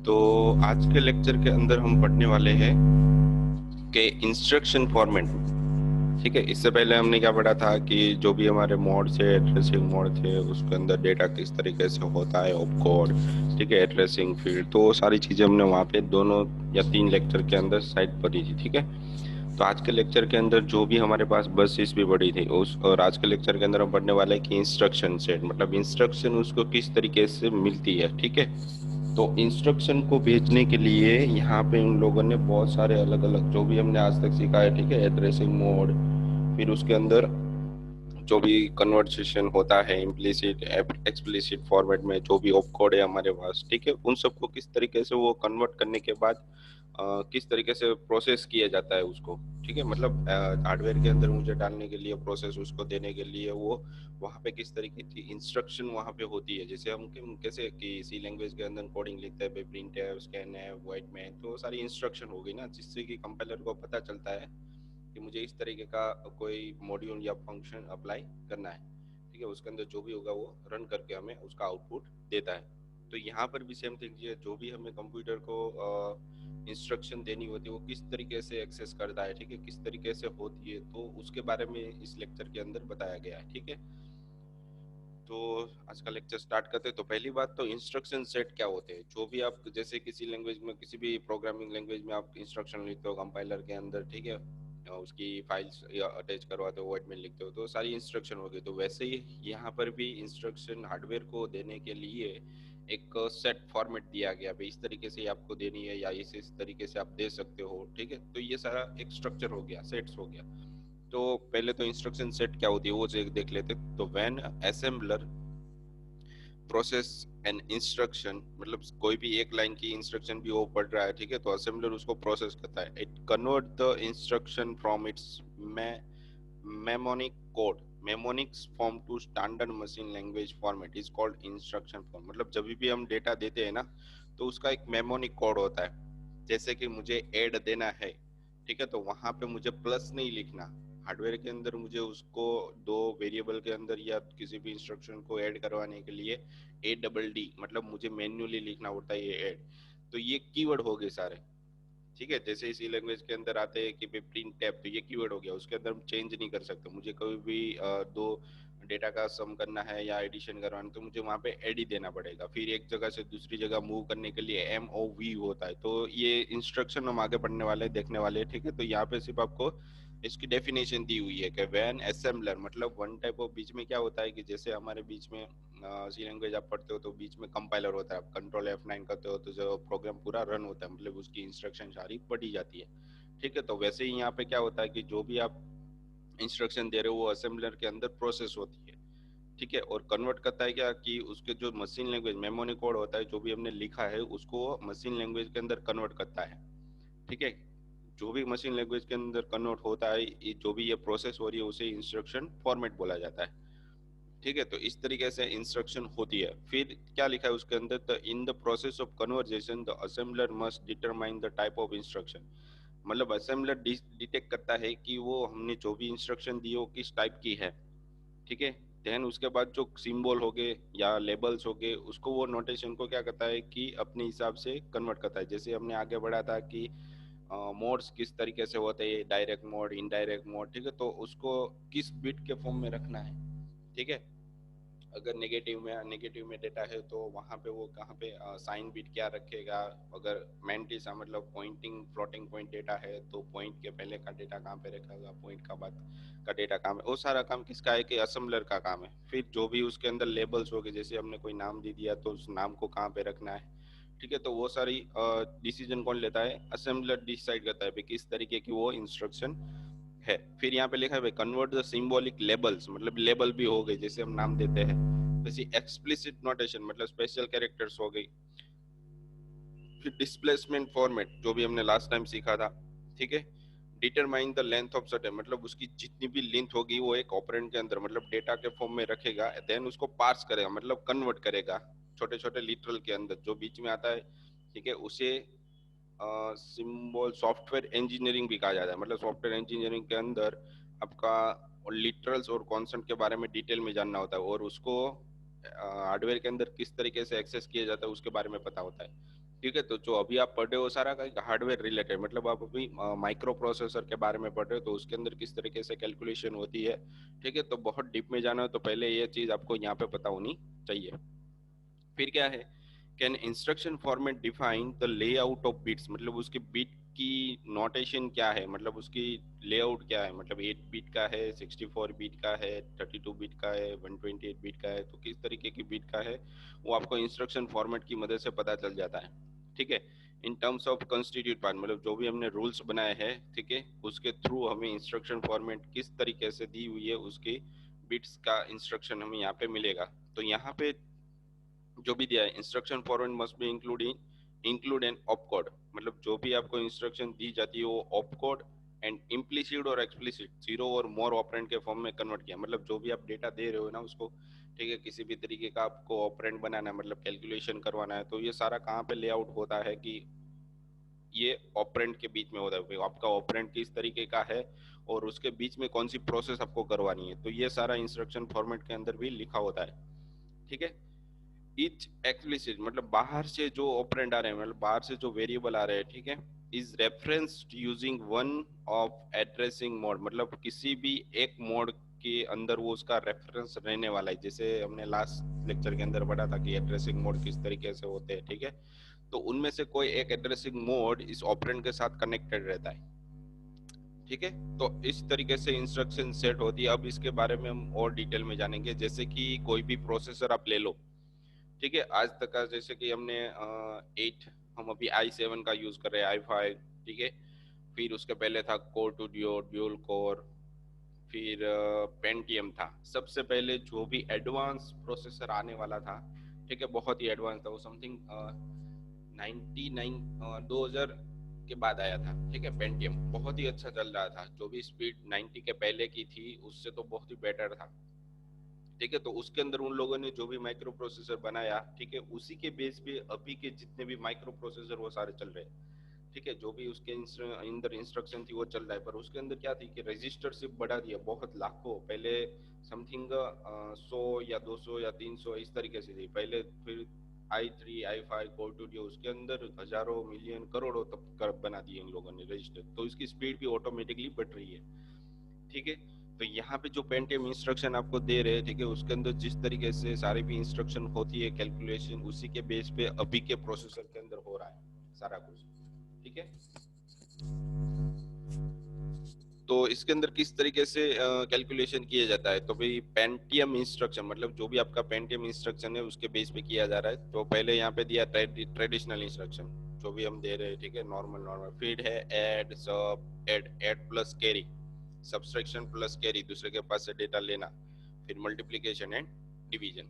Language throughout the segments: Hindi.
तो आज के लेक्चर के अंदर हम पढ़ने वाले हैं कि इंस्ट्रक्शन फॉर्मेट। ठीक है, इससे पहले हमने क्या पढ़ा था कि जो भी हमारे मोड थे, एड्रेसिंग मोड थे, उसके अंदर डेटा किस तरीके से होता है, ऑपकोड, ठीक है, एड्रेसिंग फील्ड, तो सारी चीजें हमने वहाँ पे 2 या 3 लेक्चर के अंदर साइड पढ़ी थी। ठीक है, तो आज के लेक्चर के अंदर जो भी हमारे पास बस इस भी पढ़ी थी उस, और आज के लेक्चर के अंदर हम पढ़ने वाले हैं कि इंस्ट्रक्शन सेट मतलब इंस्ट्रक्शन उसको किस तरीके से मिलती है। ठीक है, तो इंस्ट्रक्शन को भेजने के लिए यहाँ पे उन लोगों ने बहुत सारे अलग अलग जो भी हमने आज तक सीखा है, ठीक है, एड्रेसिंग मोड, फिर उसके अंदर जो भी कन्वर्सेशन होता है इम्प्लिसिट एक्सप्लिसिट फॉर्मेट में, जो भी ऑप कोड है हमारे पास, ठीक है, उन सबको किस तरीके से वो कन्वर्ट करने के बाद किस तरीके से प्रोसेस किया जाता है उसको। ठीक है, मतलब हार्डवेयर के अंदर मुझे डालने के लिए प्रोसेस उसको देने के लिए वो वहाँ पे किस तरीके की इंस्ट्रक्शन वहाँ पे होती है। जैसे हम कैसे कि सी लैंग्वेज के अंदर कोडिंग लिखते हैं, प्रिंट है, स्कैन है, वाइट में, तो सारी इंस्ट्रक्शन हो गई ना, जिससे कि कंपाइलर को पता चलता है कि मुझे इस तरीके का कोई मॉड्यूल या फंक्शन अप्लाई करना है। ठीक है, उसके अंदर जो भी होगा वो रन करके हमें उसका आउटपुट देता है। तो यहाँ पर भी सेम थिंग है, जो भी हमें कंप्यूटर को इंस्ट्रक्शन देनी होती है वो किस तरीके से एक्सेस करता है, ठीक है, किस तरीके से होती है, तो उसके बारे में इस लेक्चर के अंदर बताया गया है। ठीक है, तो आज का लेक्चर स्टार्ट करते हैं। तो पहली बात तो इंस्ट्रक्शन सेट क्या होते हैं। जो भी आप जैसे किसी लैंग्वेज में, किसी भी प्रोग्रामिंग लैंग्वेज में आप इंस्ट्रक्शन लिखते हो कंपाइलर के अंदर, ठीक है, उसकी फाइल्स अटैच करवाते हो, वर्ड में लिखते हो, तो सारी इंस्ट्रक्शन हो गई। तो वैसे ही यहाँ पर भी इंस्ट्रक्शन हार्डवेयर को देने के लिए एक सेट फॉर्मेट दिया गया, भाई इस तरीके से आपको देनी है या इस तरीके से आप दे सकते हो। ठीक है, तो ये सारा एक स्ट्रक्चर हो गया, सेट्स हो गया। तो पहले तो इंस्ट्रक्शन सेट क्या होती है वो देख लेते। तो when assembler process an instruction, मतलब कोई भी एक लाइन की इंस्ट्रक्शन भी वो पढ़ रहा है, ठीक है, तो असेंबलर उसको प्रोसेस करता है। It convert the instruction from its mnemonic code mnemonics form to standard machine language format is called instruction form. मतलब जब भी हम डेटा देते हैं ना, तो उसका एक मेमोनिक कोड होता है। जैसे कि मुझे ऐड देना है, ठीक है, तो वहां पे मुझे प्लस नहीं लिखना। हार्डवेयर के अंदर मुझे उसको 2 वेरिएबल के अंदर या किसी भी इंस्ट्रक्शन को ऐड करवाने के लिए ADD, मतलब मुझे मैन्युअली लिखना होता है ये ऐड। तो ये कीवर्ड हो गए सारे। ठीक है, जैसे इसी लैंग्वेज के अंदर आते हैं कि प्रिंट टैब, तो ये कीवर्ड हो गया, उसके अंदर हम चेंज नहीं कर सकते। मुझे कोई भी दो डेटा का सम करना है या एडिशन करवाना, तो मुझे वहां पे एड ही देना पड़ेगा। फिर एक जगह से दूसरी जगह मूव करने के लिए MOV होता है। तो ये इंस्ट्रक्शन हम आगे पढ़ने वाले देखने वाले हैं। ठीक है, तो यहाँ पे सिर्फ आपको इसकी डेफिनेशन दी हुई है कि व्हेन असेंबलर, मतलब वन टाइप ऑफ, बीच में क्या होता है कि जैसे हमारे बीच में सी लैंग्वेज आप पढ़ते हो तो बीच में कंपाइलर होता है, आप कंट्रोल F9 करते हो तो जो प्रोग्राम पूरा रन होता है, मतलब उसकी इंस्ट्रक्शन सारी पढ़ी जाती है। ठीक है, तो वैसे ही यहाँ पे क्या होता है कि जो भी आप इंस्ट्रक्शन दे रहे हो वो असेंबलर के अंदर प्रोसेस होती है। ठीक है, और कन्वर्ट करता है क्या कि उसके जो मशीन लैंग्वेज मेमोरी कोड होता है, जो भी हमने लिखा है उसको मशीन लैंग्वेज के अंदर कन्वर्ट करता है। ठीक है, जो भी मशीन लैंग्वेज के अंदर कन्वर्ट होता है, जो भी ये प्रोसेस हो रही है, उसे इंस्ट्रक्शन फॉर्मेट बोला जाता है। ठीक है, तो इस तरीके से इंस्ट्रक्शन होती है। फिर क्या लिखा है उसके अंदर, the in the process of conversation the assembler must determine the type of instruction. मतलब असेंबलर डिटेक्ट करता है कि वो हमने जो भी इंस्ट्रक्शन दी वो किस टाइप की है। ठीक है, देन उसके बाद जो सिंबल हो गए या लेबल्स हो गए, उसको वो नोटेशन को क्या करता है कि अपने हिसाब से कन्वर्ट करता है। जैसे हमने आगे बढ़ा था कि मोड्स किस तरीके से होते हैं, डायरेक्ट मोड, इनडायरेक्ट मोड, ठीक है, तो उसको किस बिट के फॉर्म में रखना है। ठीक है, अगर नेगेटिव में डेटा है तो वहाँ पे वो कहाँ पे साइन बिट क्या रखेगा। अगर मैंटिसा मतलब पॉइंटिंग फ्लोटिंग पॉइंट डेटा है तो पॉइंट के पहले का डेटा कहाँ पे रखेगा, पॉइंट का बाद का डेटा कहाँ है, वो सारा काम किसका है कि असेंबलर का काम है। फिर जो भी उसके अंदर लेबल्स हो गए, जैसे हमने कोई नाम दे दिया तो उस नाम को कहाँ पे रखना है। ठीक है, तो वो सारी डिसीजन कौन लेता है, असेंबलर डिसाइड करता है भाई किस तरीके की वो इंस्ट्रक्शन है। फिर यहाँ पे लिखा है भाई कन्वर्ट द सिंबॉलिक लेबल्स, मतलब लेबल भी हो गए, जैसे हम नाम देते हैं। जैसे एक्सप्लिसिट नोटेशन मतलब स्पेशल कैरेक्टर्स हो गई। फिर डिस्प्लेसमेंट फॉर्मेट जो भी हमने लास्ट टाइम सीखा था। ठीक है, determine the length of certain, मतलब उसकी जितनी भी लेंथ होगी वो एक ऑपरेंड के अंदर मतलब डेटा के फॉर्म में रखेगा, देन उसको पार्स करेगा मतलब कन्वर्ट करेगा छोटे छोटे लिटरल के अंदर जो बीच में आता है। ठीक है, उसे सिंबल सॉफ्टवेयर इंजीनियरिंग भी कहा जाता है। मतलब सॉफ्टवेयर इंजीनियरिंग के अंदर आपका लिटरल्स और कॉन्सेप्ट के बारे में डिटेल में जानना होता है, और उसको हार्डवेयर के अंदर किस तरीके से एक्सेस किया जाता है उसके बारे में पता होता है। ठीक है। तो जो अभी आप पढ़ रहे हो सारा का हार्डवेयर रिलेटेड, मतलब आप अभी माइक्रो प्रोसेसर के बारे में पढ़ रहे हो, तो उसके अंदर किस तरीके से कैलकुलेशन होती है। ठीक है, तो बहुत डीप में जाना हो तो पहले ये चीज आपको यहाँ पे पता होनी चाहिए। फिर क्या है, can instruction format define the layout of bits, मतलब उसके बिट की नोटेशन क्या है, मतलब उसकी लेआउट क्या है, मतलब 8 बिट का है, 64 बिट का है, 32 बिट का है, 128 बिट का है, तो किस तरीके की बिट का है वो आपको इंस्ट्रक्शन फॉर्मेट की मदद से पता चल जाता है। ठीक है, in terms of constitute part, मतलब जो भी हमने रूल्स बनाए हैं, ठीक है, उसके थ्रू हमें इंस्ट्रक्शन फॉर्मेट किस तरीके से दी हुई है उसकी बिट्स का इंस्ट्रक्शन हमें यहाँ पे मिलेगा। तो यहाँ पे जो भी दिया है, instruction forward must be include an op code, मतलब जो भी आपको इंस्ट्रक्शन दी जाती है वो ऑप कोड एंड इम्प्लीसिट और एक्सप्लिसिट जीरो और मोर ऑपरेंड के फॉर्म में कन्वर्ट किया, मतलब जो भी आप डेटा दे रहे हो ना उसको, ठीक है, किसी भी तरीके का आपको ऑपरेंड बनाना है, मतलब कैलकुलेशन करवाना है, तो ये सारा कहाँ पे लेआउट होता है कि ये ऑपरेंड के बीच में होता है, आपका ऑपरेंड किस तरीके का है और उसके बीच में कौन सी प्रोसेस आपको करवानी है, तो ये सारा इंस्ट्रक्शन फॉर्मेट के अंदर भी लिखा होता है। ठीक है, इच एक्सप्लिसिट मतलब बाहर से जो ऑपरेंड आ रहे हैं, मतलब बाहर से जो वेरिएबल आ रहे हैं, ठीक है, is referenced using one of addressing mode, मतलब किसी भी एक मोड के अंदर वो उसका रेफरेंस रहने वाला है, जैसे हमने लास्ट लेक्चर के अंदर पढ़ा था कि एड्रेसिंग मोड किस तरीके से होते हैं। ठीक है, तो उनमें से कोई एक एड्रेसिंग मोड इस ऑपरेंड के साथ कनेक्टेड रहता है। ठीक है, तो इस तरीके से इंस्ट्रक्शन सेट होती है। अब इसके बारे में हम और डिटेल में जानेंगे, जैसे कि कोई भी प्रोसेसर आप ले लो, ठीक है, आज तक का जैसे कि हमने 8, हम अभी i7 का यूज कर रहे हैं, i5, ठीक है, फिर उसके पहले था core two duo dual core, फिर पेंटियम था, सबसे पहले जो भी एडवांस प्रोसेसर आने वाला था, ठीक है, बहुत ही एडवांस था वो, समथिंग 99 2000 के बाद आया था। ठीक है, पेंटियम बहुत ही अच्छा चल रहा था, जो भी स्पीड 90 के पहले की थी उससे तो बहुत ही बेटर था। ठीक है, तो उसके अंदर उन लोगों ने जो भी माइक्रो प्रोसेसर बनाया, ठीक है, उसी के बेस पे अभी के जितने भी माइक्रो प्रोसेसर वो सारे चल रहे हैं। ठीक है, जो भी उसके अंदर इंस्ट्रक्शन थी वो चल रहा है, पर उसके अंदर क्या थी कि रजिस्टर सिर्फ बढ़ा दिया, बहुत लाखों, पहले समथिंग 100 या 200 या 300 इस तरीके से थी पहले, फिर i3 i5 कोर टू उसके अंदर हजारों मिलियन करोड़ों तक कर बना दिए इन लोगों ने रजिस्टर, तो इसकी स्पीड भी ऑटोमेटिकली बढ़ रही है। ठीक है, तो यहाँ पे जो पेंटियम इंस्ट्रक्शन आपको दे रहे हैं, ठीक है, उसके अंदर जिस तरीके से सारी भी इंस्ट्रक्शन होती है कैलकुलेशन, उसी के बेस पे अभी के प्रोसेसर के अंदर हो रहा है सारा कुछ। ठीक है, तो इसके अंदर किस तरीके से कैलकुलेशन किया जाता है, तो भाई पेंटियम इंस्ट्रक्शन, मतलब जो भी आपका पेंटियम इंस्ट्रक्शन है उसके बेस पे किया जा रहा है। तो पहले यहाँ पे दिया ट्रेडिशनल इंस्ट्रक्शन जो भी हम दे रहे हैं, ठीक है, नॉर्मल नॉर्मल, फिर है ऐड सब add plus carry, subtraction plus carry, दूसरे के पास से डेटा लेना, फिर मल्टीप्लिकेशन एंड डिवीजन।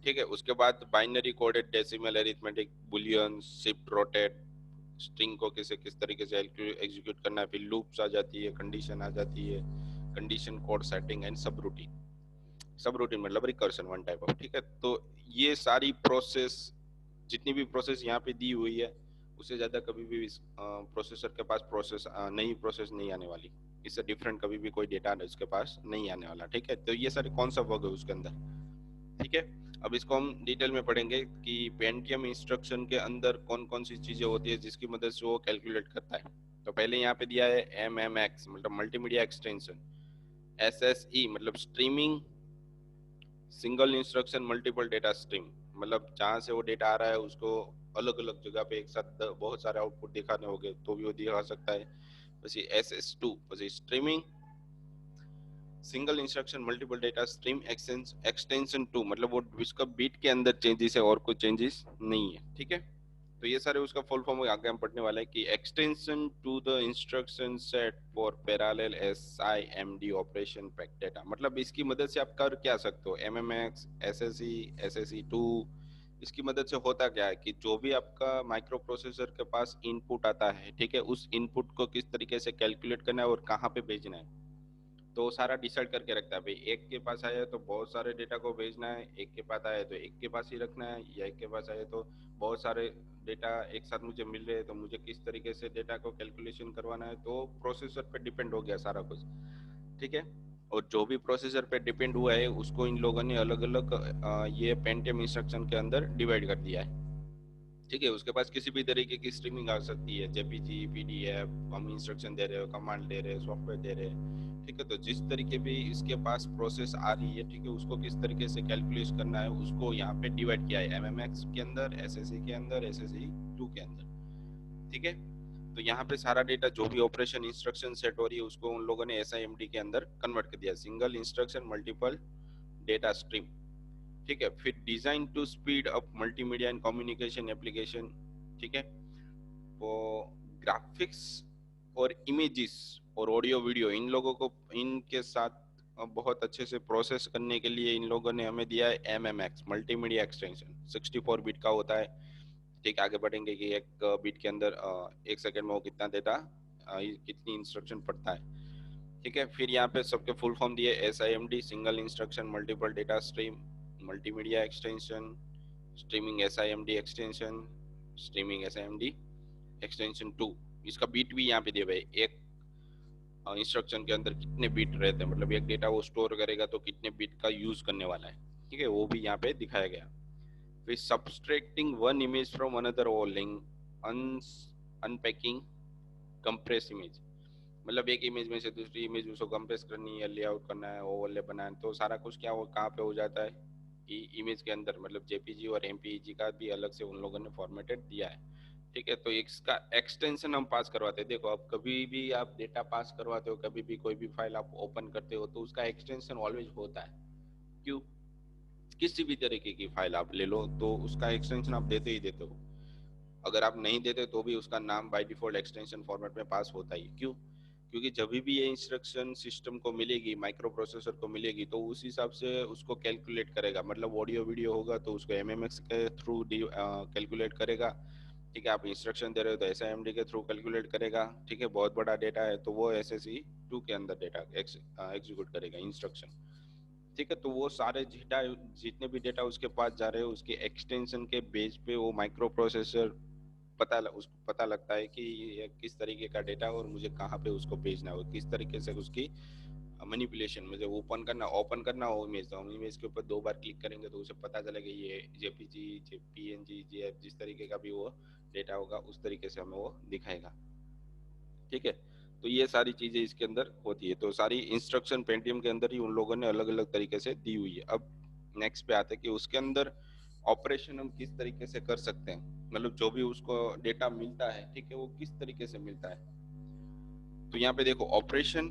ठीक है, उसके बाद binary coded decimal arithmetic Boolean shift rotate, string को किस तरीके से एग्जीक्यूट करना है, फिर लूप्स आ जाती है, कंडीशन आ जाती है, कंडीशन कोड सेटिंग एंड सब रूटीन मतलब रिकर्सन वन टाइप ऑफ। ठीक है, तो ये सारी प्रोसेस, जितनी भी प्रोसेस यहाँ पे दी हुई है, उससे ज्यादा कभी भी प्रोसेसर के पास नई प्रोसेस नहीं आने वाली, इससे डिफरेंट कभी भी कोई डेटा उसके पास नहीं आने वाला। ठीक है, तो ये सारे कौन सा वर्क है उसके अंदर। ठीक है, अब इसको हम डिटेल में पढ़ेंगे कि पेंटियम इंस्ट्रक्शन के अंदर कौन कौन सी चीजें होती है जिसकी मदद से वो कैलकुलेट करता है। तो पहले यहाँ पे दिया है MMX मतलब मल्टीमीडिया एक्सटेंशन, SSE मतलब streaming single instruction multiple data stream, मतलब जहां से वो डेटा आ रहा है उसको अलग अलग जगह पे एक साथ बहुत सारे आउटपुट दिखाने होंगे तो भी वो दिखा सकता है। પછી SS2 પછી streaming single instruction multiple data stream extension two, मतलब वो उसका बीट के अंदर चेंजेस है और कोई चेंजेस नहीं है। ठीक है, तो ये सारे उसका फुल फॉर्म आगे हम पढ़ने वाले हैं कि extension to the instruction set for parallel SIMD operation pack data, मतलब इसकी मदद से आप कर क्या सकते हो, MMX SSE SSE2, इसकी मदद से होता क्या है कि जो भी आपका माइक्रो प्रोसेसर के पास इनपुट आता है, ठीक है, उस इनपुट को किस तरीके से कैलकुलेट करना है और कहाँ पे भेजना है, तो सारा डिसाइड करके रखता है। भाई एक के पास आया तो बहुत सारे डेटा को भेजना है, एक के पास आया तो एक के पास ही रखना है, या एक के पास आया तो बहुत सारे डेटा एक साथ मुझे मिल रहे हैं तो मुझे किस तरीके से डेटा को कैलकुलेशन करवाना है, तो प्रोसेसर पे डिपेंड हो गया सारा कुछ। ठीक है, और जो भी प्रोसेसर पे डिपेंड हुआ है उसको इन लोगों ने अलग अलग ये पेंटियम इंस्ट्रक्शन के अंदर डिवाइड कर दिया है। ठीक है, उसके पास किसी भी तरीके की स्ट्रीमिंग आ सकती है, जेपीजी, पीडीएफ, हम इंस्ट्रक्शन दे रहे हो, कमांड दे रहे हैं, सॉफ्टवेयर दे रहे हैं, ठीक है। तो जिस तरीके भी इसके पास प्रोसेस आ रही है, ठीक है, उसको किस तरीके से कैलकुलेट करना है, उसको यहाँ पे डिवाइड किया है एमएमएक्स के अंदर, एसएससी के अंदर, एसएससी 2 के अंदर, ठीक है। तो यहाँ पे सारा डेटा जो भी ऑपरेशन इंस्ट्रक्शन सेट हो रही है उसको उन लोगों ने एसआईएमडी के अंदर कन्वर्ट कर दिया, single instruction multiple data stream, ठीक है। फिर design to speed up multimedia and communication application, ठीक है। वो ग्राफिक्स और इमेजेस और ऑडियो वीडियो इन लोगों को इनके साथ बहुत अच्छे से प्रोसेस करने के लिए इन लोगों ने हमें दिया है एमएमएक्स, मल्टीमीडिया एक्सटेंशन, 64 बिट का होता है, ठीक। आगे बढ़ेंगे कि एक बिट के अंदर एक सेकंड में वो कितना डेटा, कितनी इंस्ट्रक्शन पढ़ता है, ठीक है। फिर यहाँ पे सबके फुल फॉर्म दिए, SIMD, single instruction multiple data stream, multimedia extension, streaming SIMD extension, streaming SIMD extension 2। इसका बीट भी यहाँ पे दिया हुआ है, एक इंस्ट्रक्शन के अंदर कितने बीट रहते हैं, मतलब एक डेटा वो स्टोर करेगा तो कितने बीट का यूज करने वाला है, ठीक है, वो भी यहाँ पे दिखाया गया। फिर subtracting one image from another ओलिंग, अनपैकिंग कंप्रेस इमेज, मतलब एक इमेज में से दूसरी इमेज उसको कंप्रेस करनी है, लेआउट करना है, ओवरले बनाना है, तो सारा कुछ क्या हो कहाँ पे हो जाता है, इमेज के अंदर, मतलब जेपीजी और एमपीईजी का भी अलग से उन लोगों ने फॉर्मेटेड दिया है, ठीक है। तो इसका एक्सटेंशन हम पास करवाते हैं, देखो अब कभी भी आप डेटा पास करवाते हो, कभी भी कोई भी फाइल आप ओपन करते हो तो उसका एक्सटेंशन ऑलवेज होता है, क्यों, किसी भी तरीके की फाइल आप ले लो तो उसका एक्सटेंशन आप देते ही देते हो, अगर आप नहीं देते तो भी उसका नाम बाय डिफॉल्ट एक्सटेंशन फॉर्मेट में पास होता ही, क्यों, क्योंकि जब भी ये इंस्ट्रक्शन सिस्टम को मिलेगी, माइक्रो प्रोसेसर को मिलेगी, तो उस हिसाब से उसको कैलकुलेट करेगा, मतलब ऑडियो वीडियो होगा तो उसको एमएमएक्स के थ्रू कैलकुलेट करेगा, ठीक है। आप इंस्ट्रक्शन दे रहे हो तो एसआईएमडी के थ्रू कैलकुलेट करेगा, ठीक है। बहुत बड़ा डेटा है तो वो एसएससी 2 के अंदर डेटा एग्जीक्यूट करेगा इंस्ट्रक्शन, ठीक है। तो वो सारे डेटा, जितने भी डेटा उसके पास जा रहे हैं उसके एक्सटेंशन के बेस पे वो माइक्रो प्रोसेसर उसको पता लगता है कि ये किस तरीके का डेटा और मुझे कहाँ पे उसको भेजना है, किस तरीके से उसकी मैनिपुलेशन, मुझे ओपन करना हो इमेज, तो हम इमेज के ऊपर 2 बार क्लिक करेंगे तो उसे पता चलेगा ये जेपीजी, पीएनजी, जेएफ, जिस तरीके का भी वो डेटा होगा उस तरीके से हमें वो दिखाएगा, ठीक है। तो ये सारी चीजें इसके अंदर होती है, तो सारी इंस्ट्रक्शन पेंटियम के अंदर ही उन लोगों ने अलग अलग तरीके से दी हुई है। अब नेक्स्ट पे आते हैं कि उसके अंदर ऑपरेशन हम किस तरीके से कर सकते हैं, मतलब जो भी उसको डेटा मिलता है, ठीक है, वो किस तरीके से मिलता है। तो यहाँ पे देखो ऑपरेशन,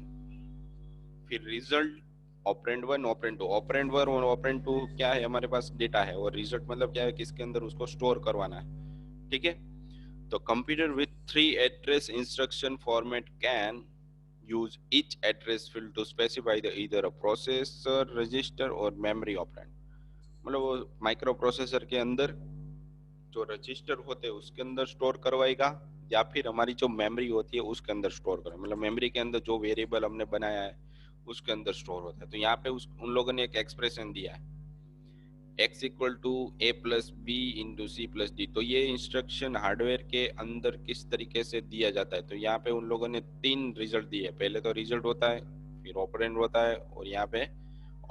फिर रिजल्ट, ऑपरेंड 1, ऑपरेंड 2, ऑपरेंड 1 और ऑपरेंड 2 क्या है, हमारे पास डेटा है, और रिजल्ट मतलब क्या है, किसके अंदर उसको स्टोर करवाना है, ठीक है। तो computer with 3 address instruction format can use each address field to specify the either a processor register और memory operand, मतलब वो माइक्रो प्रोसेसर के अंदर जो रजिस्टर होते हैं उसके अंदर स्टोर करवाएगा, या फिर हमारी जो मेमोरी होती है उसके अंदर स्टोर करें, मतलब मेमोरी के अंदर जो वेरिएबल हमने बनाया है उसके अंदर स्टोर होता है। तो यहाँ पे उन लोगों ने एक एक्सप्रेशन दिया है, x equal to A plus B into C plus D, तो ये इंस्ट्रक्शन हार्डवेयर के अंदर किस तरीके से दिया जाता है। तो यहाँ पे उन लोगों ने 3 रिजल्ट दिए है, पहले तो रिजल्ट होता है, फिर ऑपरेंड होता है, और यहाँ पे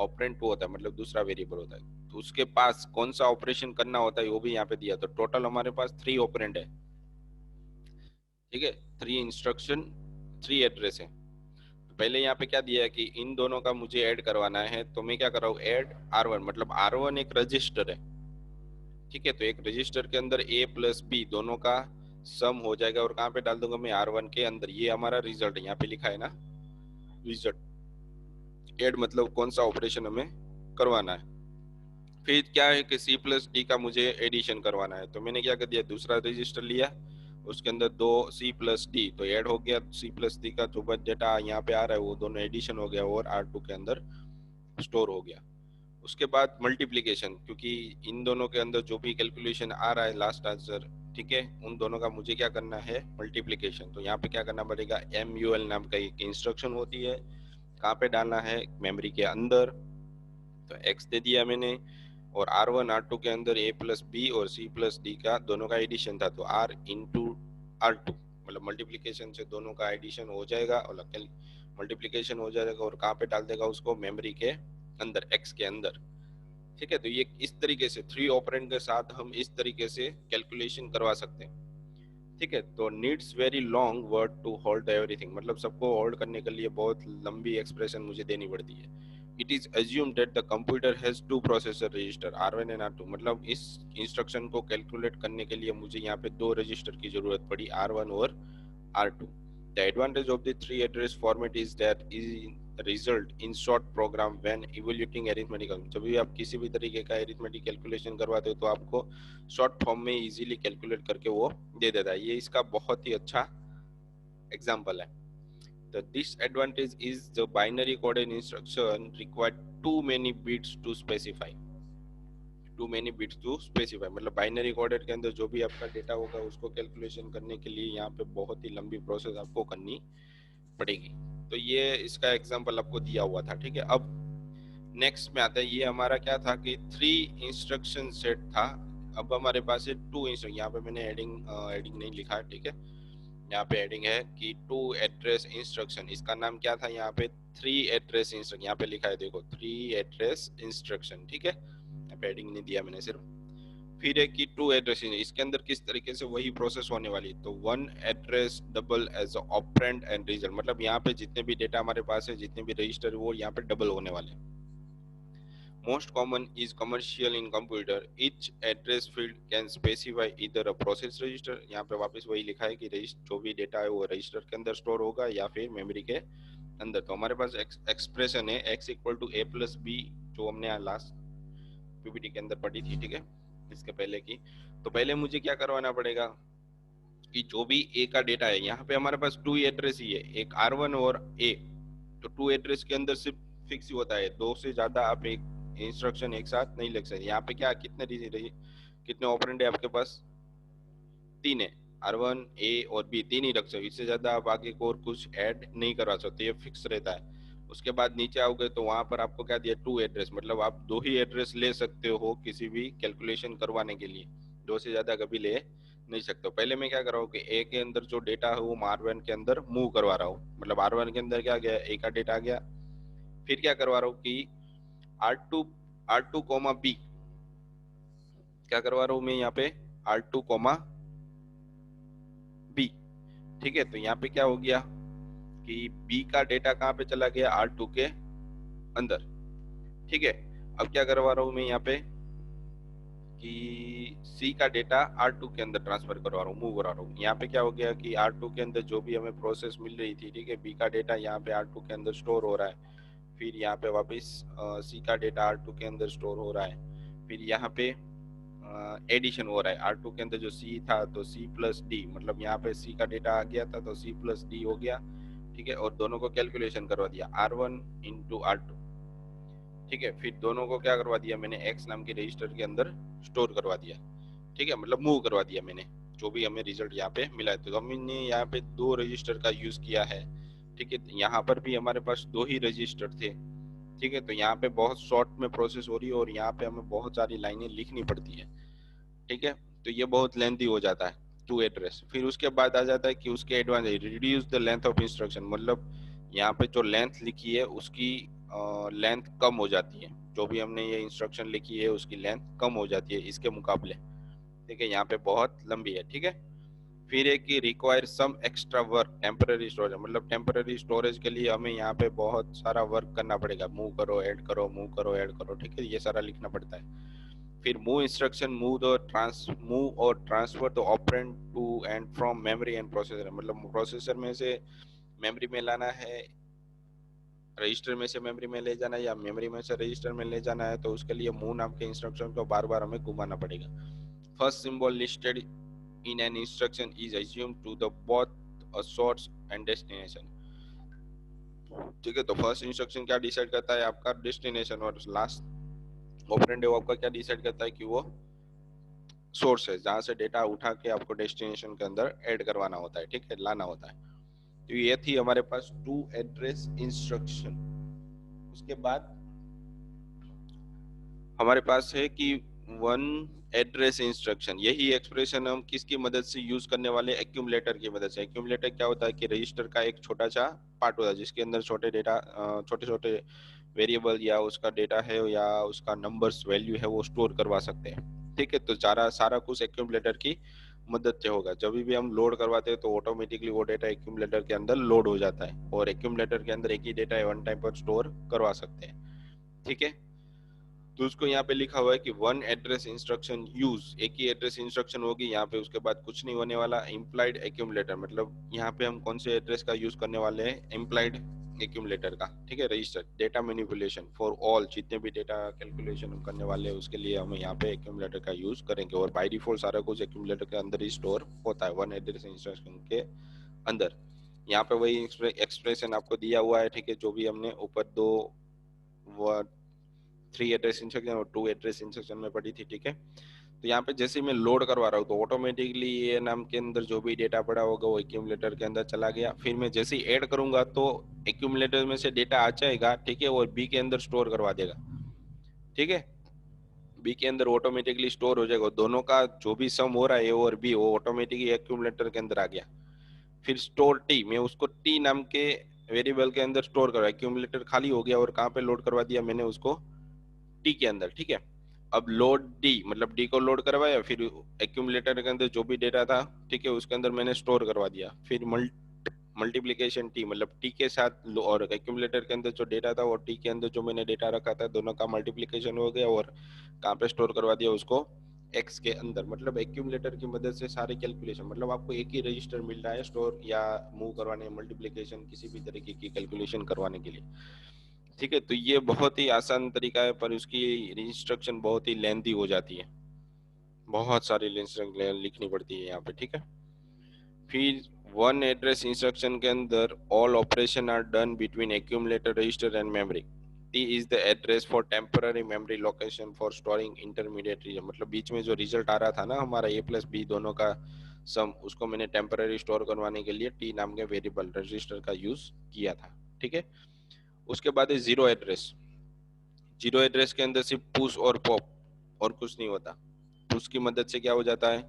ऑपरेंड 2 होता है, मतलब दूसरा वेरिएबल होता है। तो उसके पास कौन सा ऑपरेशन करना होता है वो भी यहाँ पे दिया, तो टोटल हमारे पास 3 ऑपरेंड है, ठीक है, 3 इंस्ट्रक्शन, 3 एड्रेस है। तो पहले यहाँ पे क्या दिया है कि इन दोनों का मुझे ऐड करवाना है, तो मैं क्या कर रहा हूँ, ऐड R1, मतलब R1 एक रजिस्टर है, ठीक है। तो एक रजिस्टर के अंदर a प्लस बी दोनों का सम हो जाएगा, और कहाँ पे डाल दूंगा मैं, R1 के अंदर, ये हमारा रिजल्ट है, यहाँ पे लिखा है ना रिजल्ट, ऐड मतलब कौन सा ऑपरेशन हमें करवाना है। फिर क्या है कि सी प्लस डी का मुझे एडिशन करवाना है, तो मैंने क्या कर दिया, दूसरा रजिस्टर लिया, उसके अंदर 2 सी प्लस डी, तो ऐड हो गया सी प्लस डी का जो डेटा यहाँ पे आ रहा है वो दोनों एडिशन हो गया और R2 के अंदर स्टोर हो गया। उसके बाद मल्टीप्लीकेशन, क्योंकि इन दोनों के अंदर जो भी कैलकुलेशन आ रहा है लास्ट आंसर, ठीक है, उन दोनों का मुझे क्या करना है, मल्टीप्लीकेशन। तो यहाँ पे क्या करना पड़ेगा, MUL नाम का एक इंस्ट्रक्शन होती है, कहाँ पे डालना है, मेमोरी के अंदर, तो x दे दिया मैंने, और R1 R2 के अंदर a प्लस बी और c प्लस डी का दोनों का एडिशन था, तो R इंटू R2, मतलब मल्टीप्लीकेशन से दोनों का एडिशन हो जाएगा, और मल्टीप्लीकेशन हो जाएगा, और कहाँ पे डाल देगा उसको, मेमोरी के अंदर, x के अंदर, ठीक है। तो ये इस तरीके से 3 ऑपरेंड के साथ हम इस तरीके से कैलकुलेशन करवा सकते हैं। ठीक है। तो needs very long word to hold everything, मतलब सबको होल्ड करने के लिए बहुत लंबी एक्सप्रेशन मुझे देनी पड़ती है। It is assumed that the computer has 2 processor register R1 and R2, मतलब इस इंस्ट्रक्शन को कैलकुलेट करने के लिए मुझे यहाँ पे 2 रजिस्टर की जरूरत पड़ी, R1 और R2। The advantage of the 3 address format is that is result in short program when evaluating arithmetical, जब भी आप किसी भी तरीके का arithmetic कैलकुलेशन करवाते हो तो आपको शॉर्ट फॉर्म में इजीली कैलकुलेट करके वो दे देता है। ये इसका बहुत ही अच्छा एग्जांपल है। The disadvantage is the binary coded instruction require too many bits to specify, मतलब बाइनरी कोडेड के अंदर जो भी आपका डेटा होगा उसको कैलकुलेशन करने के लिए यहाँ पे बहुत ही लंबी प्रोसेस आपको करनी पड़ेगी। तो ये इसका एग्जांपल आपको दिया हुआ था। ठीक है। अब नेक्स्ट में आता है, ये हमारा क्या था कि 3 इंस्ट्रक्शन सेट था। अब हमारे पास है 2 इंस्ट्रक्शन, यहाँ पे मैंने एडिंग नहीं लिखा है। ठीक है। यहाँ पे एडिंग है कि 2 एड्रेस इंस्ट्रक्शन, इसका नाम क्या था यहाँ पे 3 एड्रेस इंस्ट्रक्शन, यहाँ पे लिखा है देखो 3 एड्रेस इंस्ट्रक्शन। ठीक है। यहाँ पे एडिंग नहीं दिया मैंने सिर्फ। फिर है कि 2 एड्रेस, इसके अंदर किस तरीके से वही प्रोसेस होने वाली। तो 1 address double as operand and result, मतलब यहाँ पे जितने भी डेटा हमारे पास है, जितने भी रजिस्टर वो यहाँ पे डबल होने वाले। Most common is commercial in computer, each address field can specify इधर अ प्रोसेस रजिस्टर, यहाँ पे वापस वही लिखा है कि जो भी डेटा है वो रजिस्टर के अंदर स्टोर होगा या फिर मेमोरी के अंदर। तो हमारे पास एक्सप्रेशन है x equal to a plus B, जो हमने लास्ट पीपीटी के अंदर पढ़ी थी। ठीक है। इसके पहले की। तो पहले मुझे क्या करवाना पड़ेगा कि जो भी a का डेटा है, यहाँ पे हमारे पास 2 एड्रेस ही है, एक R1 और a। तो 2 एड्रेस के अंदर सिर्फ फिक्स ही होता है, 2 से ज्यादा आप एक इंस्ट्रक्शन एक साथ नहीं लिख सकते। यहाँ पे क्या कितने ऑपरेंड है आपके पास, 3 है, R1 a और b, 3 ही रख सकते। इससे ज्यादा आप आगे को और कुछ ऐड नहीं करवा सकते, ये फिक्स रहता है। उसके बाद नीचे आओगे तो वहां पर आपको क्या दिया, 2 एड्रेस, मतलब आप 2 ही एड्रेस ले सकते हो किसी भी कैलकुलेशन करवाने के लिए, 2 से ज्यादा कभी ले नहीं सकते हो। पहले मैं क्या कर रहा हूँ कि ए के अंदर जो डेटा है वो R1 के अंदर मूव करवा रहा हूँ, मतलब R1 के अंदर क्या गया, ए का डेटा आ गया। फिर क्या करवा रहा हूँ कि R2 कोमा बी, क्या करवा रहा हूँ मैं यहाँ पे R2 कोमा बी। ठीक है। तो यहाँ पे क्या हो गया कि बी का डेटा कहाँ पे चला गया, R2 के अंदर। ठीक है। अब क्या करवा रहा हूँ मैं यहाँ पे कि सी का डेटा R2 के अंदर ट्रांसफर करवा रहा हूँ, मूव करा रहा हूँ। यहाँ पे क्या हो गया कि R2 के अंदर जो भी हमें प्रोसेस मिल रही थी, ठीक है, बी का डेटा यहाँ पे R2 के अंदर स्टोर हो रहा है। फिर यहाँ पे वापस सी का डेटा R2 के अंदर स्टोर हो रहा है। फिर यहाँ पे एडिशन हो रहा है, R2 के अंदर जो C था तो C प्लस डी, मतलब यहाँ पे C का डेटा आ गया था तो C प्लस डी हो गया। ठीक है। और दोनों को कैलकुलेशन करवा दिया R1 इंटू R2। ठीक है। फिर दोनों को क्या करवा दिया मैंने, X नाम के रजिस्टर के अंदर स्टोर करवा दिया। ठीक है। मतलब मूव करवा दिया मैंने, जो भी हमें रिजल्ट यहाँ पे मिला है। तो हमने यहाँ पे 2 रजिस्टर का यूज किया है। ठीक है। यहाँ पर भी हमारे पास 2 ही रजिस्टर थे। ठीक है। तो यहाँ पे बहुत शॉर्ट में प्रोसेस हो रही है और यहाँ पे हमें बहुत सारी लाइनें लिखनी पड़ती है। ठीक है। तो ये बहुत लेंथी हो जाता है 2 एड्रेस। फिर उसके बाद आ जाता है कि उसके advantage, reduce the length of instruction, मतलब यहाँ पे जो लेंथ लिखी है उसकी लेंथ कम हो जाती है, जो भी हमने ये इंस्ट्रक्शन लिखी है उसकी लेंथ कम हो जाती है इसके मुकाबले। ठीक है। यहाँ पे बहुत लंबी है। ठीक है। फिर है कि require some extra work temporary storage, मतलब टेम्पररी स्टोरेज के लिए हमें यहाँ पे बहुत सारा वर्क करना पड़ेगा, मूव करो ऐड करो, मूव करो ऐड करो। ठीक है। ये सारा लिखना पड़ता है। फिर मूव इंस्ट्रक्शन मूव और transfer the operand to and from memory and processor, मतलब प्रोसेसर में से मेमोरी में लाना है, रजिस्टर में से मेमोरी में ले जाना है, या मेमोरी में से रजिस्टर में ले जाना है। तो उसके लिए मूव नाम के इंस्ट्रक्शन को बार बार हमें घुमाना पड़ेगा। First symbol listed in an instruction is assumed to the both a source and destination. ठीक है। तो फर्स्ट इंस्ट्रक्शन क्या डिसाइड करता है, आपका डेस्टिनेशन, और लास्ट ऑपरेंड है वो आपका क्या डिसाइड करता है कि वो सोर्स है जहां से डेटा उठा के आपको डेस्टिनेशन के अंदर ऐड करवाना होता है। ठीक है, लाना होता है। तो ये थी हमारे पास 2 एड्रेस इंस्ट्रक्शन। उसके बाद हमारे पास है कि 1 एड्रेस इंस्ट्रक्शन। यही एक्सप्रेशन हम किसकी मदद से यूज करने वाले, एक्यूमुलेटर की मदद से। एक्यूमुलेटर क्या होता है कि रजिस्टर का एक छोटा सा पार्ट होता है जिसके अंदर छोटे वेरिएबल या उसका डेटा है या उसका नंबर्स वैल्यू है वो स्टोर करवा सकते हैं। ठीक है, तो सारा कुछ एक्यूमुलेटर की मदद से होगा। जब भी हम लोड करवाते हैं तो ऑटोमेटिकली वो डेटा एक्यूमुलेटर के अंदर लोड हो जाता है और एक्यूमुलेटर के अंदर एक ही डेटा वन टाइम पर स्टोर करवा सकते हैं। ठीक है, तो उसको यहाँ पे लिखा हुआ है कि वन एड्रेस इंस्ट्रक्शन यूज, एक ही एड्रेस इंस्ट्रक्शन होगी यहाँ पे, उसके बाद कुछ नहीं होने वाला। इम्प्लाइड एक्यूमुलेटर मतलब यहाँ पे हम कौन से एड्रेस का यूज करने वाले हैं, इम्प्लाइड एक्यूमुलेटर का। ठीक है, register data manipulation for all, जितने भी डेटा कैलकुलेशन हम करने वाले हैं उसके लिए हम यहाँ पे एक्यूमुलेटर का यूज करेंगे। और बाय डिफॉल्ट सारा कुछ एक्यूमुलेटर के अंदर ही स्टोर होता है, वन एड्रेस इंस्ट्रक्शन के अंदर। यहाँ पे वही एक्सप्रेशन आपको दिया हुआ है। ठीक है, जो भी हमने ऊपर दो 3 एड्रेस इंस्ट्रक्शन और 2 एड्रेस इंस्ट्रक्शन में पड़ी थी। ठीक है, तो यहाँ पे जैसे ही मैं लोड करवा रहा हूँ तो ऑटोमेटिकली ये नाम के अंदर जो भी डेटा पड़ा होगा वो एक्यूमुलेटर के अंदर चला गया। फिर मैं जैसे ही ऐड करूंगा तो एक्यूमुलेटर में से डेटा आ जाएगा। ठीक है, और बी के अंदर स्टोर करवा देगा। ठीक है, बी के अंदर ऑटोमेटिकली स्टोर हो जाएगा। दोनों का जो भी सम हो रहा है ए और बी वो ऑटोमेटिकली एक्यूमुलेटर के अंदर आ गया। फिर स्टोर टी, मैं उसको टी नाम के वेरिएबल के अंदर स्टोर करवा, एक्यूमुलेटर खाली हो गया और कहाँ पे लोड करवा दिया मैंने उसको, टी के अंदर। ठीक है, अब लोड डी मतलब डी को लोड करवाया, फिर एक्यूमुलेटर के अंदर जो भी डेटा था ठीक है उसके अंदर मैंने स्टोर करवा दिया। फिर मल्टीप्लीकेशन टी मतलब टी के साथ और एक्यूमुलेटर के अंदर जो डेटा था और टी के अंदर जो मैंने डेटा रखा था दोनों का मल्टीप्लीकेशन हो गया और कहाँ पे स्टोर करवा दिया उसको, एक्स के अंदर। मतलब एक्यूमुलेटर की मदद से सारे कैलकुलेशन, मतलब आपको एक ही रजिस्टर मिल रहा है स्टोर या मूव करवाने, मल्टीप्लीकेशन किसी भी तरीके की कैलकुलेशन करवाने के लिए। ठीक है, तो ये बहुत ही आसान तरीका है पर उसकी इंस्ट्रक्शन बहुत ही लेंथी हो जाती है, बहुत सारी इंस्ट्रक्शन लिखनी पड़ती है यहाँ पे। ठीक है, फिर वन एड्रेस इंस्ट्रक्शन के अंदर all operation are done between accumulator register and memory. T is the address for temporary memory location for storing intermediate region. मतलब बीच में जो रिजल्ट आ रहा था ना हमारा ए प्लस बी दोनों का सम, उसको मैंने टेम्पररी स्टोर करवाने के लिए टी नाम के वेरिएबल रजिस्टर का यूज किया था। ठीक है, उसके बाद है जीरो एड्रेस। जीरो एड्रेस के अंदर सिर्फ पुश और पॉप और कुछ नहीं होता। पुश की मदद से क्या हो जाता है,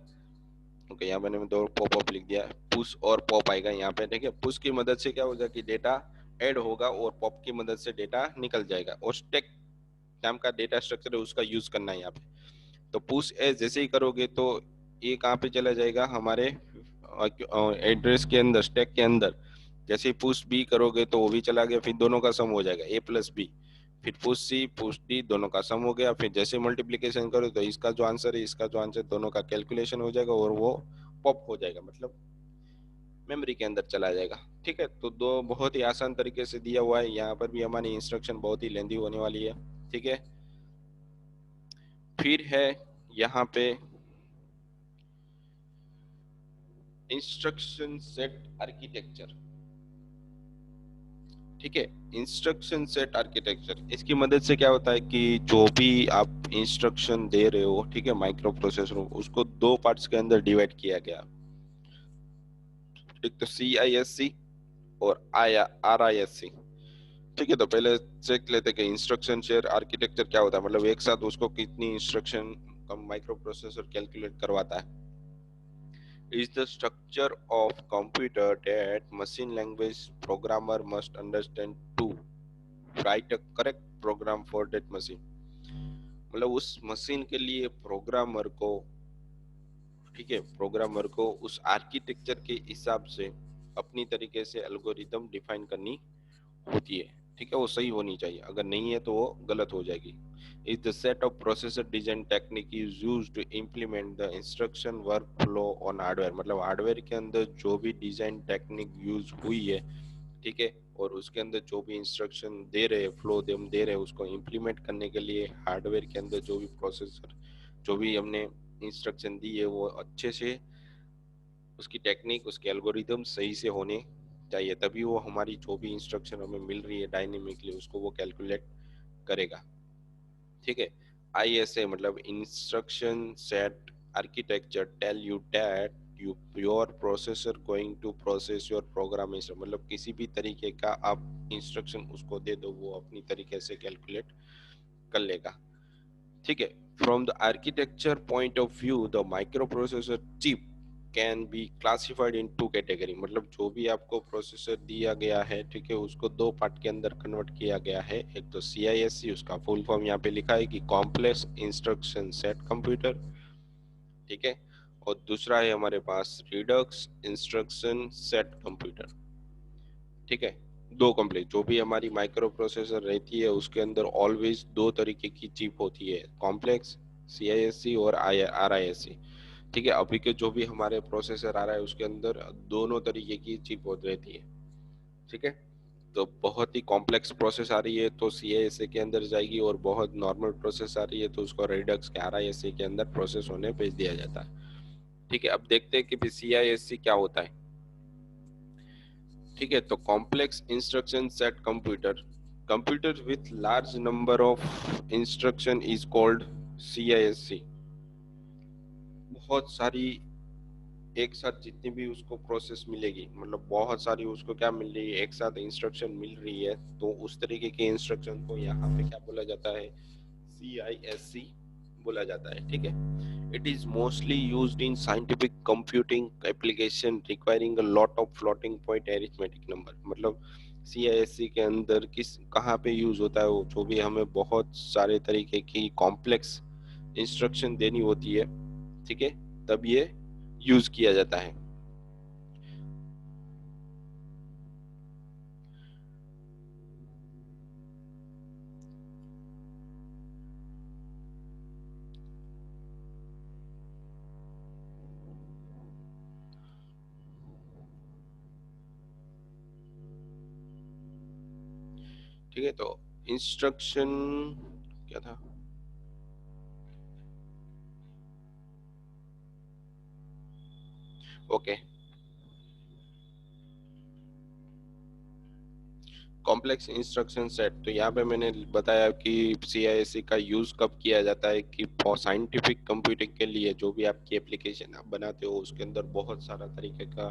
ओके यहाँ मैंने दो पॉप अप लिख दिया, पुश और पॉप आएगा यहाँ पे। ठीक है, पुश की मदद से क्या होगा कि डेटा ऐड होगा और पॉप की मदद से डेटा निकल जाएगा। और स्टैक नाम का डेटा स्ट्रक्चर है उसका यूज करना है यहाँ पे। तो पुश एज जैसे ही करोगे तो ये कहाँ पे चला जाएगा, हमारे एड्रेस के अंदर, स्टैक के अंदर। जैसे ही पुश बी करोगे तो वो भी चला गया, फिर दोनों का सम हो जाएगा ए प्लस बी। फिर पुश सी पुश डी दोनों का सम हो गया। फिर जैसे मल्टीप्लीकेशन करो तो इसका जो आंसर है इसका जो आंसर, दोनों का कैलकुलेशन हो जाएगा और वो पॉप हो जाएगा, मतलब मेमोरी के अंदर चला जाएगा। ठीक है, तो दो बहुत ही आसान तरीके से दिया हुआ है। यहाँ पर भी हमारी इंस्ट्रक्शन बहुत ही लेंदी होने वाली है। ठीक है, फिर है यहाँ पे इंस्ट्रक्शन सेट आर्किटेक्चर। ठीक है, इंस्ट्रक्शन सेट आर्किटेक्चर, इसकी मदद से क्या होता है कि जो भी आप इंस्ट्रक्शन दे रहे हो, ठीक है, माइक्रो प्रोसेसर उसको दो पार्ट्स के अंदर डिवाइड किया गया। एक तो CISC और RISC। ठीक है, तो पहले चेक लेते कि इंस्ट्रक्शन शेयर आर्किटेक्चर क्या होता है, मतलब एक साथ उसको कितनी इंस्ट्रक्शन माइक्रो प्रोसेसर कैलकुलेट करवाता है। is the structure of computer that machine language programmer must understand to write a correct program for that machine। मतलब उस मशीन के लिए प्रोग्रामर को, ठीक है, प्रोग्रामर को उस आर्किटेक्चर के हिसाब से अपनी तरीके से एल्गोरिदम डिफाइन करनी होती है। ठीक है, वो सही होनी चाहिए, अगर नहीं है तो वो गलत हो जाएगी। Is the set of processor design technique is used to implement the instruction workflow on hardware. मतलब हार्डवेयर के अंदर जो भी डिजाइन टेक्निक यूज हुई है, ठीक है, और उसके अंदर जो भी इंस्ट्रक्शन दे रहे फ्लो हम दे रहे हैं उसको इम्प्लीमेंट करने के लिए हार्डवेयर के अंदर जो भी प्रोसेसर, जो भी हमने इंस्ट्रक्शन दी है वो अच्छे से उसकी टेक्निक, उसके एल्गोरिदम सही से होने चाहिए, तभी वो हमारी जो भी इंस्ट्रक्शन हमें मिल रही है डायनेमिकली उसको वो कैलकुलेट करेगा। ठीक है, ISA मतलब instruction set architecture tell you that your processor going to process your program. मतलब किसी भी तरीके का आप इंस्ट्रक्शन उसको दे दो वो अपनी तरीके से कैलकुलेट कर लेगा। ठीक है, from the architecture point of view the microprocessor chip can be classified in two category, मतलब जो भी आपको प्रोसेसर दिया गया है, ठीक है, उसको दो पार्ट के अंदर कन्वर्ट किया गया है। एक तो CISC, उसका फुल फॉर्म यहाँ पे लिखा है कि कॉम्प्लेक्स इंस्ट्रक्शन सेट कंप्यूटर, ठीक है, और दूसरा है हमारे पास रिडक्स इंस्ट्रक्शन सेट कंप्यूटर, ठीक है। दो कम्प्लेक्स, जो भी हमारी माइक्रो प्रोसेसर रहती है उसके अंदर ऑलवेज दो तरीके की चिप होती है, कॉम्प्लेक्स CISC और RISC, ठीक है। अभी के जो भी हमारे प्रोसेसर आ रहा है उसके अंदर दोनों तरीके की चिप होती रहती है, ठीक है। तो बहुत ही कॉम्प्लेक्स प्रोसेस आ रही है तो CISC के अंदर जाएगी, और बहुत नॉर्मल प्रोसेस आ रही है तो उसको रेडक्स के RISC के अंदर प्रोसेस होने भेज दिया जाता है, ठीक है। अब देखते हैं कि CISC क्या होता है, ठीक है। तो complex instruction set computer, computer with large number of instruction is called CISC। बहुत सारी एक साथ जितनी भी उसको प्रोसेस मिलेगी, मतलब बहुत सारी उसको क्या मिल रही है, एक साथ इंस्ट्रक्शन मिल रही है, तो उस तरीके के इंस्ट्रक्शन को यहाँ पे क्या बोला जाता है, CISC बोला जाता है, ठीक है। It is mostly used in scientific computing application requiring a lot of floating point arithmetic number, मतलब CISC के अंदर किस कहाँ पे यूज होता है, वो जो भी हमें बहुत सारे तरीके की कॉम्प्लेक्स इंस्ट्रक्शन देनी होती है, ठीक है, तब ये यूज किया जाता है। ठीक है, तो इंस्ट्रक्शन क्या था, ओके, कॉम्प्लेक्स इंस्ट्रक्शन सेट। तो यहाँ पे मैंने बताया कि CISC का यूज कब किया जाता है कि साइंटिफिक कंप्यूटिंग के लिए, जो भी आपकी एप्लीकेशन आप बनाते हो उसके अंदर बहुत सारा तरीके का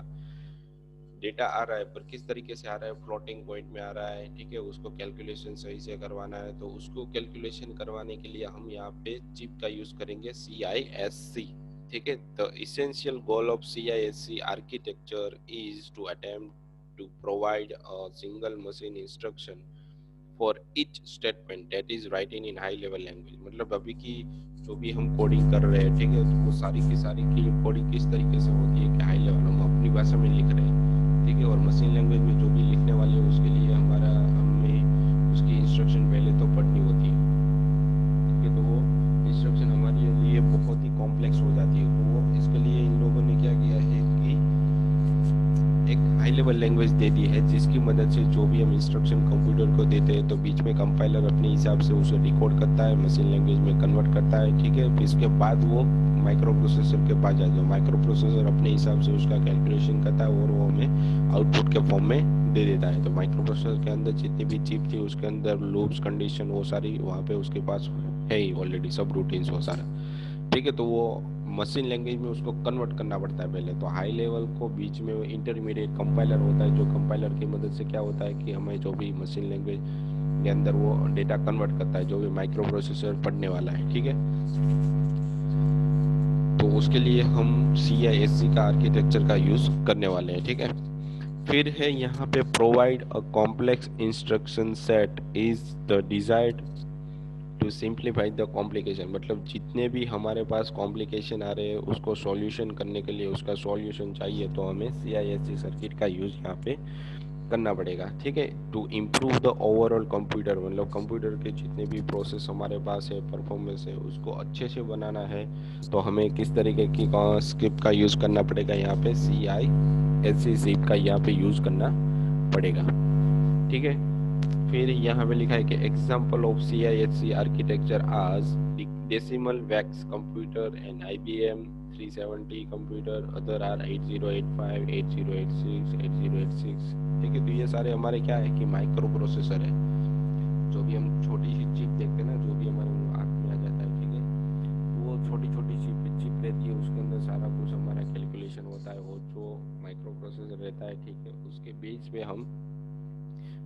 डेटा आ रहा है, पर किस तरीके से आ रहा है, फ्लोटिंग पॉइंट में आ रहा है, ठीक है, उसको कैलकुलेशन सही से करवाना है, तो उसको कैलकुलेशन करवाने के लिए हम यहाँ पे चिप का यूज करेंगे CISC, ठीक है। The essential goal of CISC architecture is to attempt to provide a single machine instruction for each statement that is writing in high level language, मतलब अभी की जो भी हम कोडिंग कर रहे हैं, ठीक है, तो वो सारी की सारी की कोडिंग किस तरीके से होती है कि हाई लेवल हम अपनी भाषा में लिख रहे हैं, ठीक है, और मशीन लैंग्वेज में जो भी लिखने वाले हैं उसके लिए हमें उसकी इंस्ट्रक्शन पहले तो पढ़नी होती है, ठीक है, तो वो इंस्ट्रक्शन हमारे लिए बहुत ही कॉम्प्लेक्स हो जाती है, तो वो इसके लिए इन लोगों ने क्या किया है कि एक हाई लेवल लैंग्वेज दे दी है, जिसकी मदद से जो भी हम इंस्ट्रक्शन कंप्यूटर को देते हैं तो बीच में कंपाइलर अपने हिसाब से उसे डिकोड करता है, मशीन लैंग्वेज में कन्वर्ट करता है, ठीक है, फिर इसके बाद वो माइक्रो प्रोसेसर के पास जाता है, माइक्रो प्रोसेसर अपने हिसाब से उसका कैलकुलेशन करता है और वो हमें आउटपुट के फॉर्म में दे देता है। तो माइक्रो प्रोसेसर के अंदर जितनी भी चिप थी उसके अंदर लूप्स कंडीशन वो सारी वहाँ पे उसके पास है ही ऑलरेडी, सब रूटीन्स वो सारा, ठीक है, तो वो मशीन लैंग्वेज में उसको कन्वर्ट करना पड़ता है पहले, तो हाई लेवल को बीच में इंटरमीडिएट कंपाइलर होता है, जो कंपाइलर की मदद से क्या होता है कि हमें जो भी मशीन लैंग्वेज के अंदर वो डेटा कन्वर्ट करता है, जो भी माइक्रो प्रोसेसर पढ़ने वाला है, ठीक है। तो उसके लिए हम CISC का आर्किटेक्चर का यूज करने वाले हैं, ठीक है। फिर है यहाँ पे provide a complex instruction set is the desired to simplify the complication, मतलब जितने भी हमारे पास कॉम्प्लिकेशन आ रहे हैं उसको सॉल्यूशन करने के लिए, उसका सॉल्यूशन चाहिए तो हमें CISC सर्किट का यूज यहाँ पे करना पड़ेगा, ठीक है। To improve the overall computer, मतलब कंप्यूटर के जितने भी प्रोसेस हमारे पास है, परफॉर्मेंस है, उसको अच्छे से बनाना है, तो हमें किस तरीके की स्क्रिप्ट का यूज करना पड़ेगा, यहाँ पे CISC स्क्रिप्ट का यहाँ पे यूज करना पड़ेगा, ठीक है। फिर यहाँ पे लिखा है कि एग्जाम्पल ऑफ CISC आर्किटेक्चर आज decimal VAX computer and IBM 370 computer, other are 8085 8086 8086, ठीक है। तो ये सारे हमारे क्या है कि माइक्रो प्रोसेसर है, जो भी हम छोटी सी चिप देखते हैं ना, जो भी हमारे आँख में आ जाता है, ठीक है, वो छोटी छोटी चिप रहती है, उसके अंदर सारा कुछ हमारा कैलकुलेशन होता है, और जो माइक्रो प्रोसेसर रहता है, ठीक है, उसके बेस पे हम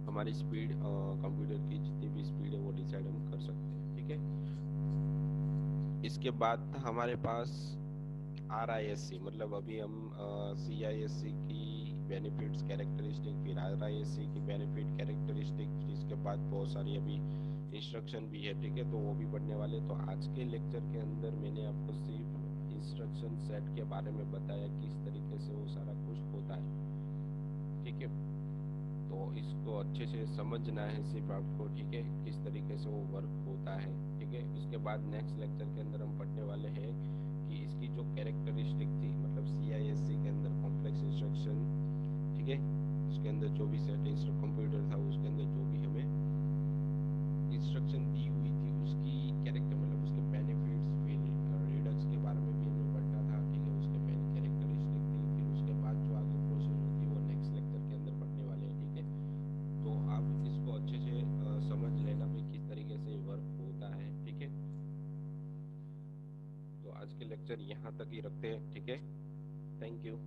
हमारी स्पीड कंप्यूटर की जितनी भी स्पीड है वो डिसाइड हम कर सकते हैं, ठीक है। इसके बाद था हमारे पास RISC मतलब अभी हम CISC की बेनिफिट्स कैरेक्टरिस्टिक, फिर RISC की बेनिफिट कैरेक्टरिस्टिक, इसके बाद बहुत सारी अभी इंस्ट्रक्शन भी है, ठीक है, तो वो भी पढ़ने वाले। तो आज के लेक्चर के अंदर मैंने आपको सिर्फ इंस्ट्रक्शन सेट के बारे में बताया, किस तरीके से वो सारा कुछ होता है, ठीक है। तो इसको अच्छे से समझना है सिर्फ आपको, ठीक है, किस तरीके से वो वर्क होता है, ठीक है। इसके बाद नेक्स्ट लेक्चर के अंदर हम पढ़ने वाले हैं कि इसकी जो कैरेक्टरिस्टिक थी, मतलब CISC के अंदर कॉम्प्लेक्स इंस्ट्रक्शन, ठीक है, उसके अंदर जो भी सेट कंप्यूटर था उसके अंदर जो भी हमें इंस्ट्रक्शन दी हुई थी उसकी कैरेक्टर मतलब उसके बेनिफिट्स, फिर रिडक्स के बारे में भी हमें पढ़ना था, ठीक है, उसके मेन कैरेक्टरिस्टिक थी, फिर उसके बाद जो आगे प्रोसेस होती है वो नेक्स्ट लेक्चर के अंदर पढ़ने वाले हैं, ठीक है। तो आप इसको अच्छे से समझ लेना भाई किस तरीके से वर्क होता है, ठीक है। तो आज के लेक्चर यहाँ तक ही रखते हैं, ठीक है। Thank you.